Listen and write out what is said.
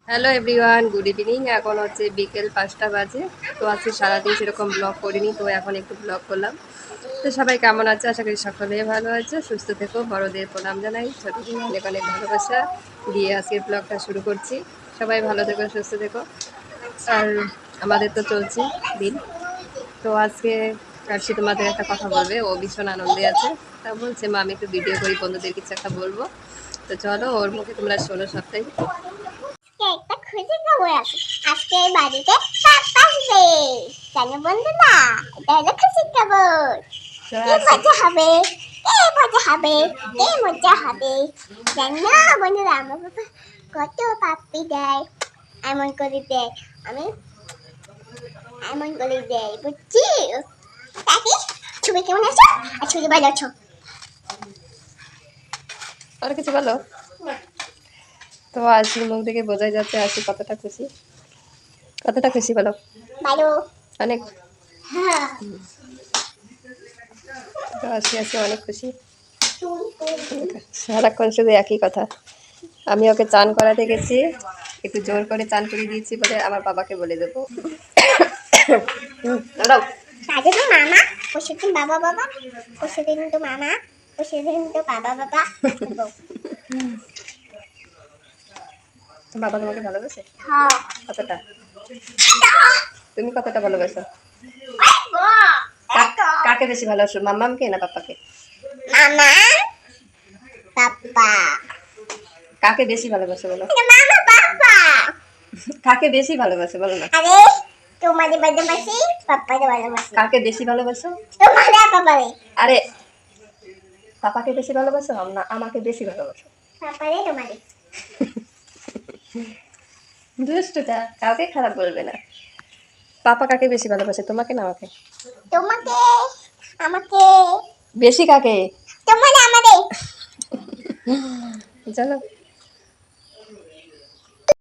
Hello everyone, good evening. এখন হচ্ছে বিকেল 5টা বাজে। তো আজকে সারাদিন সেরকম ব্লগ করিনি, তো এখন একটু ব্লগ করলাম। তো সবাই কেমন আছে? আশা করি সকলেই ভালো আছে, সুস্থ থেকো। বড়দের প্রণাম জানাই, ছোটদের অনেক অনেক ভালোবাসা দিয়ে আজকের ব্লগটা শুরু করছি। সবাই ভালো থেকো, সুস্থ থেকো। আর আমাদের তো চলছে দিন। তো আজকে কার্শি তোমাদের একটা কথা বলবে, ও ভীষণ আনন্দে আছে। তা বলছে মা আমি একটু ভিডিও করি, বন্ধুদের কিছু একটা বলবো। তো চলো ওর মুখে তোমরা শোনো সবটাই। একটা খুশি খবর আছে। আজকে বাড়িতে পাপ্পা আসবে। কেন বন্ধুরা? এটা হলো খুশি খবর। কি মজা হবে? কি মজা হবে? কি মজা হবে? জানো বন্ধুরা, আমার বাবা কত পাপ্পি দেয়। এমন করে দেয়, আমি এমন করে দেয়, বুঝছি? তাকে ছবি কেমন আছো? আর ছবি ভালো আছো? আর কিছু বলো। তো আশির মুখ থেকে বোঝাই যাচ্ছে আশি কতটা খুশি। কতটা খুশি বলো? ভালো। অনেক। হ্যাঁ। তো আশি আশি অনেক খুশি। সারাক্ষণ শুধু একই কথা। আমি ওকে চান করাতে গেছি, একটু জোর করে চান করে দিয়েছি বলে আমার বাবাকে বলে দেবো। দাঁড়াও। আজকে তো মামা, পরশুদিন বাবা বাবা, পরশুদিন তো মামা, পরশুদিন তো বাবা বাবা। বাবা তোমাকে ভালোবাসে? হ্যাঁ। কতটা? তুমি কতটা ভালোবাসো? কাকে বেশি ভালোবাসো, মাম্মামকে না পাপ্পাকে? মামা, পাপ্পা। কাকে বেশি ভালোবাসো বলো? মামা, পাপ্পা। কাকে বেশি ভালোবাসো বলো না? আরে তোমাদের ভালোবাসি, পাপ্পাদের ভালোবাসি। কাকে বেশি ভালোবাসো? তোমাদের পাপারে। আরে পাপাকে বেশি ভালোবাসো না আমাকে বেশি ভালোবাসো? পাপারে তোমাদের। দুষ্টুটা, কাউকে খারাপ বলবে না। পাপা কাকে বেশি ভালোবাসে, তোমাকে না আমাকে? তোমাকে, আমাকে। বেশি কাকে? তোমাদের আমাদের। চলো